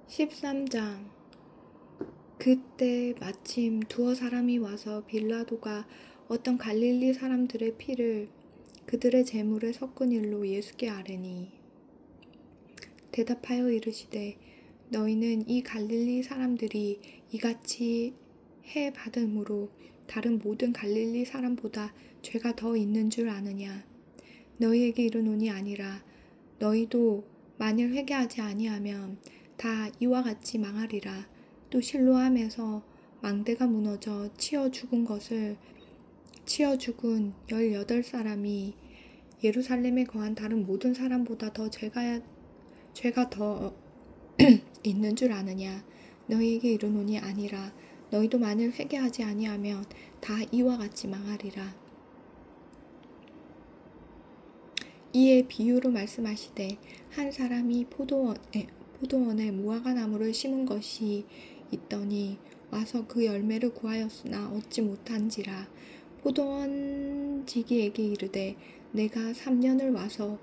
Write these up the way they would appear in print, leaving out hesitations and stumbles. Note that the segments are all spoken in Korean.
13장. 그때 마침 두어 사람이 와서 빌라도가 어떤 갈릴리 사람들의 피를 그들의 제물에 섞은 일로 예수께 아뢰니, 대답하여 이르시되, 너희는 이 갈릴리 사람들이 이같이 해 받음으로 다른 모든 갈릴리 사람보다 죄가 더 있는 줄 아느냐? 너희에게 이르노니 아니라. 너희도 만일 회개하지 아니하면 다 이와 같이 망하리라. 또 실로암에서 망대가 무너져 치어 죽은 18사람이 예루살렘에 거한 다른 모든 사람보다 더 죄가 더 있는 줄 아느냐? 너희에게 이르노니 아니라. 너희도 만일 회개하지 아니하면 다 이와 같이 망하리라. 이에 비유로 말씀하시되, 한 사람이 포도원에 무화과 나무를 심은 것이 있더니 와서 그 열매를 구하였으나 얻지 못한지라. 포도원 지기에게 이르되, 내가 3년을 와서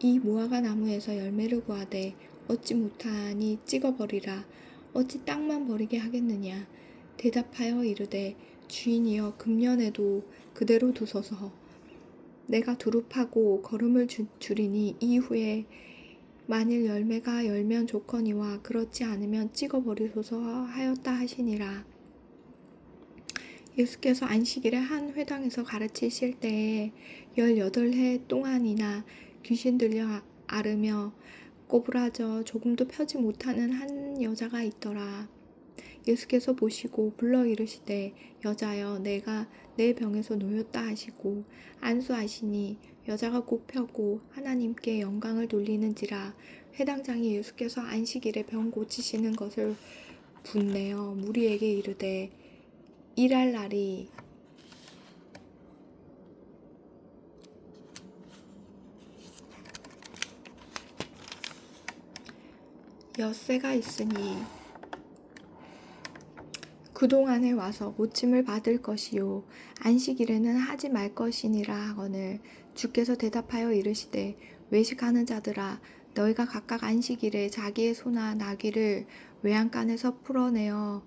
이 무화과 나무에서 열매를 구하되 얻지 못하니 찍어버리라. 어찌 땅만 버리게 하겠느냐? 대답하여 이르되, 주인이여, 금년에도 그대로 두소서. 내가 두릅하고 거름을 줄이니 이후에 만일 열매가 열면 좋거니와 그렇지 않으면 찍어버리소서 하였다 하시니라. 예수께서 안식일에 한 회당에서 가르치실 때에 18해 동안이나 귀신 들려 앓으며 꼬부라져 조금도 펴지 못하는 한 여자가 있더라. 예수께서 보시고 불러 이르시되, 여자여, 내가 내 병에서 놓였다 하시고 안수하시니 여자가 곧 펴고 하나님께 영광을 돌리는지라. 회당장이 예수께서 안식일에 병 고치시는 것을 분내어 무리에게 이르되, 일할 날이 엿새가 있으니 그동안에 와서 고침을 받을 것이요 안식일에는 하지 말 것이니라 하거늘, 주께서 대답하여 이르시되, 외식하는 자들아, 너희가 각각 안식일에 자기의 소나 나귀를 외양간에서 풀어내어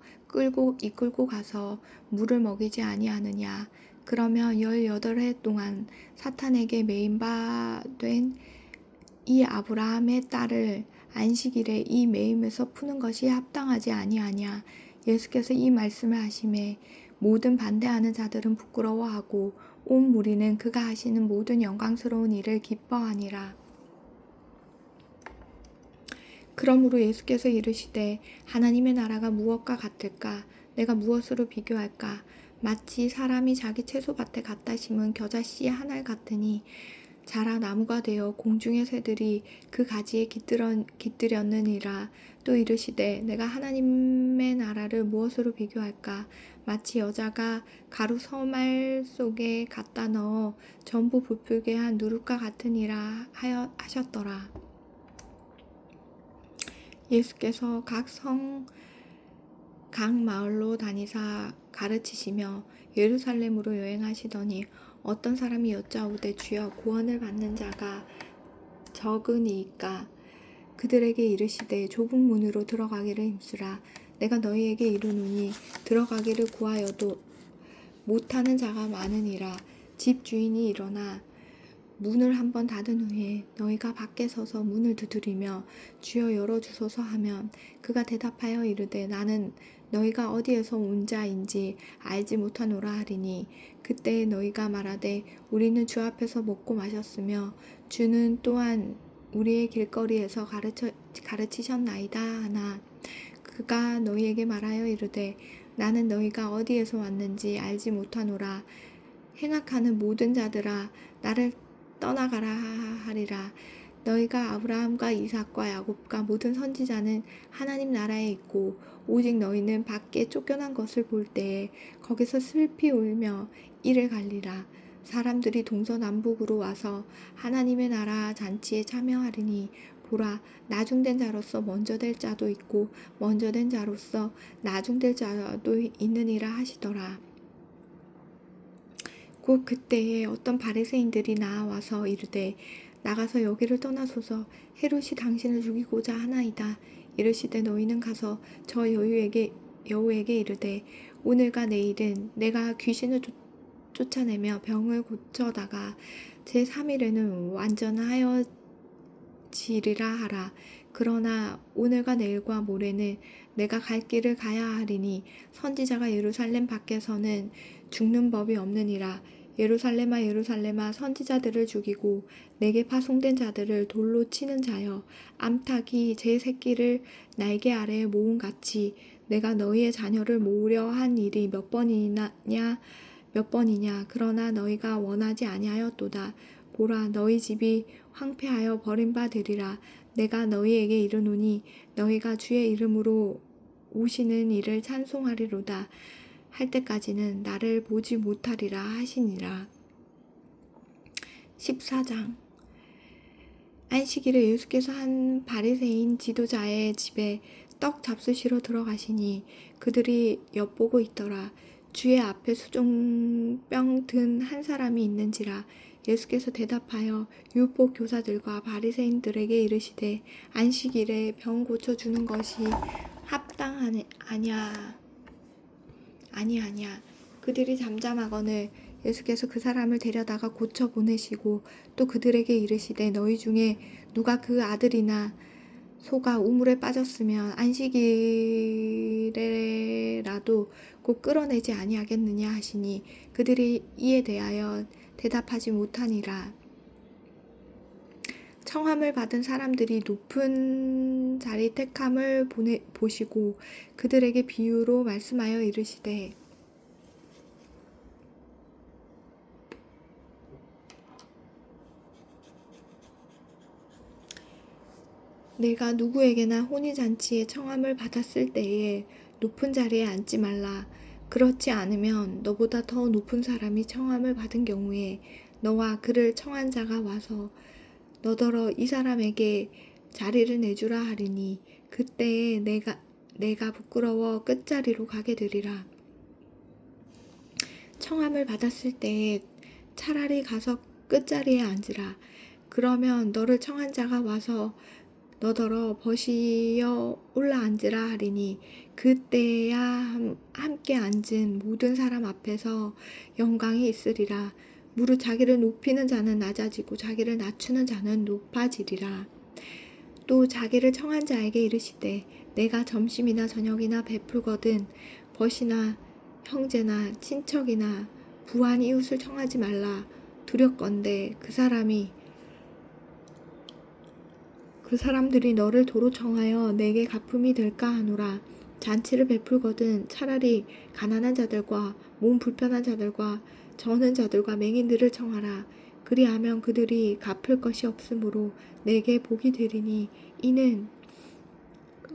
이끌고 가서 물을 먹이지 아니하느냐? 그러면 18해 동안 사탄에게 매인 바 된 이 아브라함의 딸을 안식일에 이 매임에서 푸는 것이 합당하지 아니하냐? 예수께서 이 말씀을 하시매 모든 반대하는 자들은 부끄러워하고 온 무리는 그가 하시는 모든 영광스러운 일을 기뻐하니라. 그러므로 예수께서 이르시되, 하나님의 나라가 무엇과 같을까? 내가 무엇으로 비교할까? 마치 사람이 자기 채소밭에 갖다 심은 겨자씨 한 알 같으니 자라 나무가 되어 공중의 새들이 그 가지에 깃들였느니라. 또 이르시되, 내가 하나님의 나라를 무엇으로 비교할까? 마치 여자가 가루 서말 속에 갖다 넣어 전부 부풀게 한 누룩과 같으니라 하셨더라. 예수께서 각 마을로 다니사 가르치시며 예루살렘으로 여행하시더니 어떤 사람이 여짜오되, 주여, 구원을 받는 자가 적으니이까? 그들에게 이르시되, 좁은 문으로 들어가기를 힘쓰라. 내가 너희에게 이르노니 들어가기를 구하여도 못하는 자가 많으니라. 집 주인이 일어나 문을 한번 닫은 후에 너희가 밖에 서서 문을 두드리며 주여 열어주소서 하면 그가 대답하여 이르되, 나는 너희가 어디에서 온 자인지 알지 못하노라 하리니, 그때 너희가 말하되, 우리는 주 앞에서 먹고 마셨으며 주는 또한 우리의 길거리에서 가르치셨나이다 하나, 그가 너희에게 말하여 이르되, 나는 너희가 어디에서 왔는지 알지 못하노라. 행악하는 모든 자들아, 나를 떠나가라 하리라. 너희가 아브라함과 이삭과 야곱과 모든 선지자는 하나님 나라에 있고 오직 너희는 밖에 쫓겨난 것을 볼 때에 거기서 슬피 울며 이를 갈리라. 사람들이 동서남북으로 와서 하나님의 나라 잔치에 참여하리니, 보라, 나중된 자로서 먼저 될 자도 있고 먼저 된 자로서 나중될 자도 있느니라 하시더라. 곧 그때에 어떤 바리새인들이 나와서 이르되, 나가서 여기를 떠나소서. 헤롯이 당신을 죽이고자 하나이다. 이르시되 너희는 가서 저 여우에게 이르되 오늘과 내일은 내가 귀신을 쫓아내며 병을 고쳐다가 제3일에는 완전하여지리라 하라. 그러나 오늘과 내일과 모레는 내가 갈 길을 가야 하리니 선지자가 예루살렘 밖에서는 죽는 법이 없느니라. 예루살렘아 예루살렘아 선지자들을 죽이고 내게 파송된 자들을 돌로 치는 자여, 암탉이 제 새끼를 날개 아래에 모음같이 내가 너희의 자녀를 모으려 한 일이 몇 번이냐. 그러나 너희가 원하지 아니하였도다. 보라, 너희 집이 황폐하여 버림받으리라. 내가 너희에게 이르노니 너희가 주의 이름으로 오시는 이를 찬송하리로다 할 때까지는 나를 보지 못하리라 하시니라. 14장. 안식일에 예수께서 한 바리새인 지도자의 집에 떡 잡수시러 들어가시니 그들이 엿보고 있더라. 주의 앞에 수종병 든 한 사람이 있는지라. 예수께서 대답하여 율법 교사들과 바리새인들에게 이르시되 안식일에 병 고쳐주는 것이 합당하냐 아니하냐. 그들이 잠잠하거늘 예수께서 그 사람을 데려다가 고쳐 보내시고 또 그들에게 이르시되 너희 중에 누가 그 아들이나 소가 우물에 빠졌으면 안식일에라도 곧 끌어내지 아니하겠느냐 하시니 그들이 이에 대하여 대답하지 못하니라. 청함을 받은 사람들이 높은 자리 택함을 보시고 그들에게 비유로 말씀하여 이르시되 내가 누구에게나 혼인잔치에 청함을 받았을 때에 높은 자리에 앉지 말라. 그렇지 않으면 너보다 더 높은 사람이 청함을 받은 경우에 너와 그를 청한 자가 와서 너더러 이 사람에게 자리를 내주라 하리니 그때에 내가 부끄러워 끝자리로 가게 되리라. 청함을 받았을 때에 차라리 가서 끝자리에 앉으라. 그러면 너를 청한 자가 와서 너더러 버시어 올라앉으라 하리니 그때야 함께 앉은 모든 사람 앞에서 영광이 있으리라. 무릇 자기를 높이는 자는 낮아지고 자기를 낮추는 자는 높아지리라. 또 자기를 청한 자에게 이르시되 내가 점심이나 저녁이나 베풀거든 벗이나 형제나 친척이나 부한 이웃을 청하지 말라. 두렵건대 그 사람들이 너를 도로 청하여 내게 갚음이 될까 하노라. 잔치를 베풀거든 차라리 가난한 자들과 몸 불편한 자들과 저는 자들과 맹인들을 청하라. 그리하면 그들이 갚을 것이 없으므로 내게 복이 되리니 이는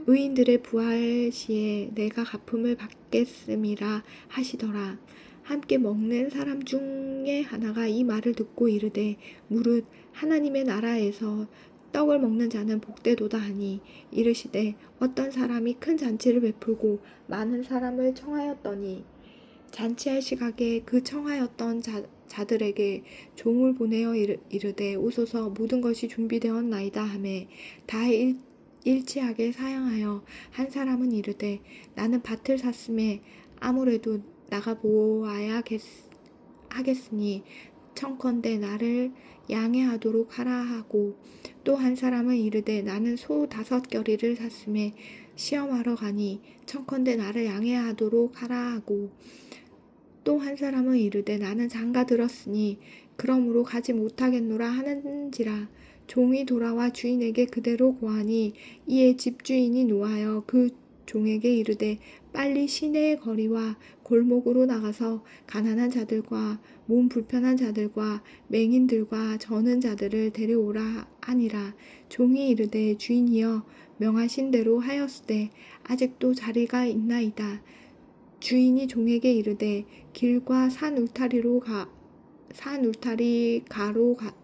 의인들의 부활 시에 내가 갚음을 받겠음이라 하시더라. 함께 먹는 사람 중에 하나가 이 말을 듣고 이르되 무릇 하나님의 나라에서 떡을 먹는 자는 복되도다 하니 이르시되 어떤 사람이 큰 잔치를 베풀고 많은 사람을 청하였더니 잔치할 시각에 그 청하였던 자들에게 종을 보내어 이르되 오소서 모든 것이 준비되었나이다 하매 다 일치하게 사양하여 한 사람은 이르되 나는 밭을 샀음에 아무래도 나가 보아야 하겠으니 청컨대 나를 양해하도록 하라 하고 또 한 사람은 이르되 나는 소 5겨리를 샀음에 시험하러 가니 청컨대 나를 양해하도록 하라 하고 또 한 사람은 이르되 나는 장가 들었으니 그러므로 가지 못하겠노라 하는지라. 종이 돌아와 주인에게 그대로 고하니 이에 집주인이 노하여 그 종에게 이르되 빨리 시내의 거리와 골목으로 나가서 가난한 자들과 몸 불편한 자들과 맹인들과 저는 자들을 데려오라 하니라. 종이 이르되 주인이여 명하신 대로 하였으되 아직도 자리가 있나이다. 주인이 종에게 이르되 길과 산 울타리로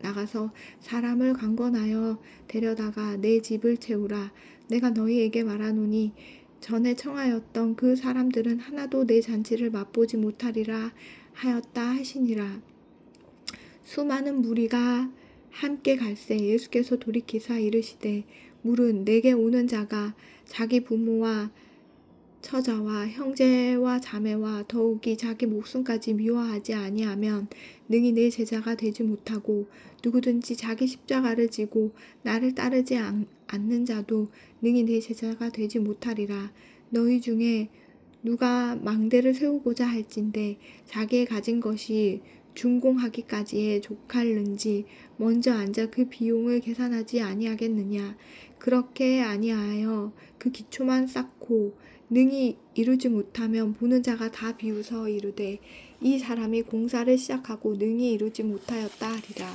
나가서 사람을 강권하여 데려다가 내 집을 채우라. 내가 너희에게 말하노니 전에 청하였던 그 사람들은 하나도 내 잔치를 맛보지 못하리라 하였다 하시니라. 수많은 무리가 함께 갈새. 예수께서 돌이키사 이르시되 물은 내게 오는 자가 자기 부모와 처자와 형제와 자매와 더욱이 자기 목숨까지 미워하지 아니하면 능히 내 제자가 되지 못하고, 누구든지 자기 십자가를 지고 나를 따르지 않는 자도 능히 내 제자가 되지 못하리라. 너희 중에 누가 망대를 세우고자 할진대 자기의 가진 것이 준공하기까지에 족할는지 먼저 앉아 그 비용을 계산하지 아니하겠느냐. 그렇게 아니하여 그 기초만 쌓고 능히 이루지 못하면 보는 자가 다 비웃어 이르되 이 사람이 공사를 시작하고 능히 이루지 못하였다 하리라.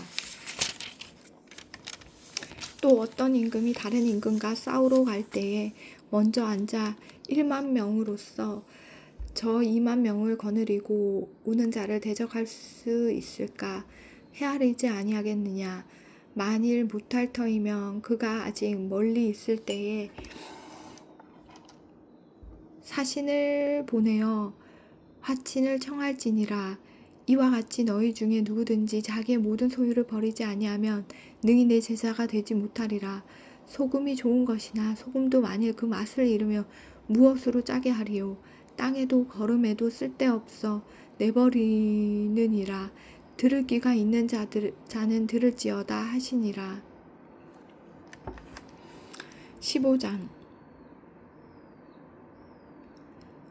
또 어떤 임금이 다른 임금과 싸우러 갈 때에 먼저 앉아 1만 명으로서 저 2만 명을 거느리고 오는 자를 대적할 수 있을까? 헤아리지 아니하겠느냐. 만일 못할 터이면 그가 아직 멀리 있을 때에 사신을 보내어 화친을 청할지니라. 이와 같이 너희 중에 누구든지 자기의 모든 소유를 버리지 아니하면 능히 내 제자가 되지 못하리라. 소금이 좋은 것이나 소금도 만일 그 맛을 잃으며 무엇으로 짜게 하리요. 땅에도 거름에도 쓸데없어 내버리느니라. 들을 귀가 있는 자는 들을지어다 하시니라. 15장.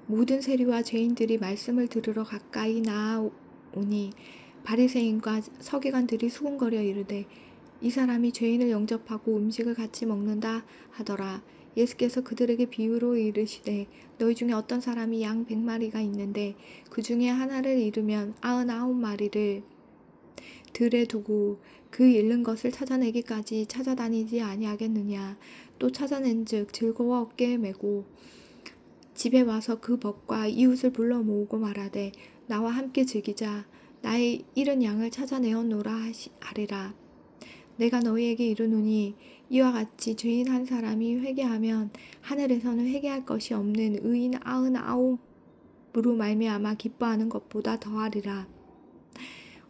모든 세리와 죄인들이 말씀을 들으러 가까이 나아오니 바리새인과 서기관들이 수군거려 이르되 이 사람이 죄인을 영접하고 음식을 같이 먹는다 하더라. 예수께서 그들에게 비유로 이르시되 너희 중에 어떤 사람이 양 100마리가 있는데 그 중에 하나를 잃으면 99마리를 들에 두고 그 잃는 것을 찾아내기까지 찾아다니지 아니하겠느냐. 또 찾아낸즉 즐거워 어깨에 메고 집에 와서 그 벗과 이웃을 불러 모으고 말하되 나와 함께 즐기자. 나의 잃은 양을 찾아내었노라 하리라. 내가 너희에게 이르노니 이와 같이 죄인 한 사람이 회개하면 하늘에서는 회개할 것이 없는 의인 99으로 말미암아 기뻐하는 것보다 더하리라.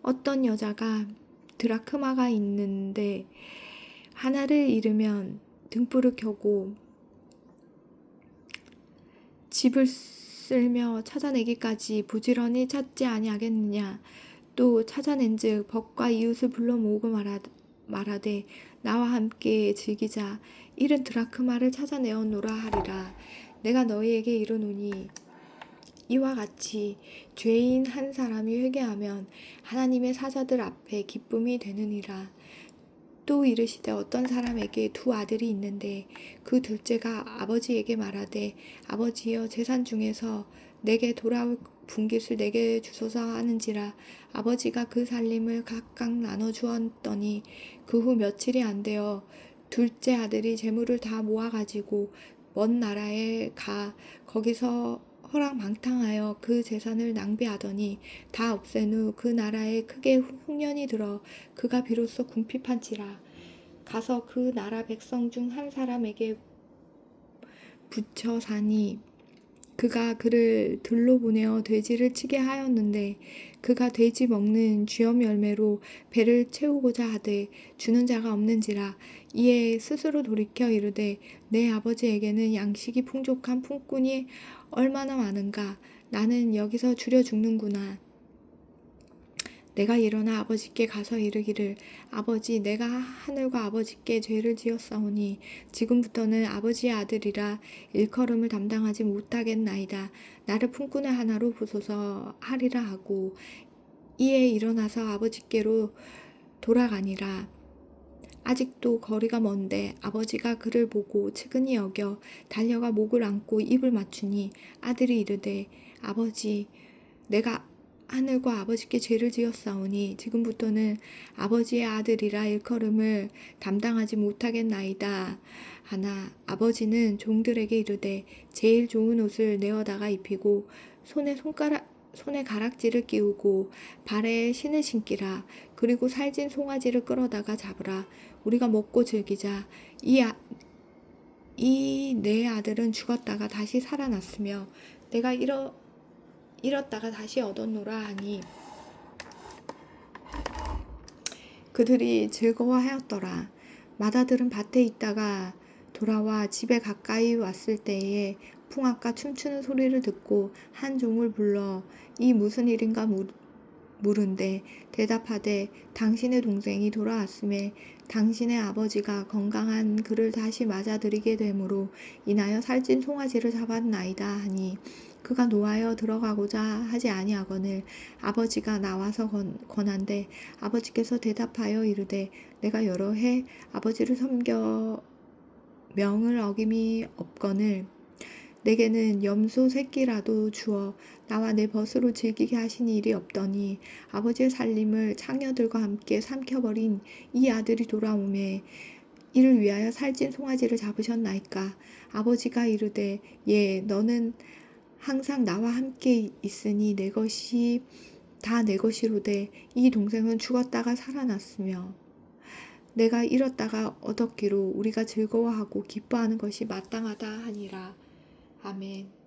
어떤 여자가 드라크마가 있는데 하나를 잃으면 등불을 켜고 집을 쓸며 찾아내기까지 부지런히 찾지 아니하겠느냐. 또 찾아낸즉 벗과 이웃을 불러 모으고 말하되 나와 함께 즐기자. 잃은 드라크마를 찾아내었노라 하리라. 내가 너희에게 이르노니 이와 같이 죄인 한 사람이 회개하면 하나님의 사자들 앞에 기쁨이 되느니라. 또 이르시되 어떤 사람에게 2 아들이 있는데 그 둘째가 아버지에게 말하되 아버지여 재산 중에서 내게 돌아올 분깃을 내게 주소서 하는지라. 아버지가 그 살림을 각각 나눠 주었더니 그 후 며칠이 안 되어 둘째 아들이 재물을 다 모아 가지고 먼 나라에 가 거기서 허랑방탕하여 그 재산을 낭비하더니 다 없앤 후 그 나라에 크게 흉년이 들어 그가 비로소 궁핍한지라. 가서 그 나라 백성 중 한 사람에게 붙여 사니 그가 그를 들로 보내어 돼지를 치게 하였는데 그가 돼지 먹는 쥐염 열매로 배를 채우고자 하되 주는 자가 없는지라. 이에 스스로 돌이켜 이르되 내 아버지에게는 양식이 풍족한 품꾼이 얼마나 많은가. 나는 여기서 줄여 죽는구나. 내가 일어나 아버지께 가서 이르기를 아버지 내가 하늘과 아버지께 죄를 지었사오니 지금부터는 아버지의 아들이라 일컬음을 담당하지 못하겠나이다. 나를 품꾼의 하나로 보소서 하리라 하고 이에 일어나서 아버지께로 돌아가니라. 아직도 거리가 먼데 아버지가 그를 보고 측은히 여겨 달려가 목을 안고 입을 맞추니 아들이 이르되 아버지 내가 하늘과 아버지께 죄를 지었사오니 지금부터는 아버지의 아들이라 일컬음을 담당하지 못하겠나이다 하나 아버지는 종들에게 이르되 제일 좋은 옷을 내어다가 입히고 손에 가락지를 끼우고 발에 신을 신기라. 그리고 살진 송아지를 끌어다가 잡으라. 우리가 먹고 즐기자. 이 내 아들은 죽었다가 다시 살아났으며 내가 잃었다가 다시 얻었노라 하니 그들이 즐거워하였더라. 마다들은 밭에 있다가 돌아와 집에 가까이 왔을 때에 풍악과 춤추는 소리를 듣고 한 종을 불러 이 무슨 일인가 물은데 대답하되 당신의 동생이 돌아왔음에 당신의 아버지가 건강한 그를 다시 맞아들이게 되므로 인하여 살찐 송아지를 잡았나이다 하니 그가 노하여 들어가고자 하지 아니하거늘 아버지가 나와서 권한대 아버지께서 대답하여 이르되 내가 여러 해 아버지를 섬겨 명을 어김이 없거늘 내게는 염소 새끼라도 주어 나와 내 벗으로 즐기게 하시니 일이 없더니 아버지의 살림을 창녀들과 함께 삼켜버린 이 아들이 돌아오매 이를 위하여 살찐 송아지를 잡으셨나이까. 아버지가 이르되 예 너는 항상 나와 함께 있으니 내 것이 다 내 것이로되 이 동생은 죽었다가 살아났으며 내가 잃었다가 얻었기로 우리가 즐거워하고 기뻐하는 것이 마땅하다 하니라. 아멘.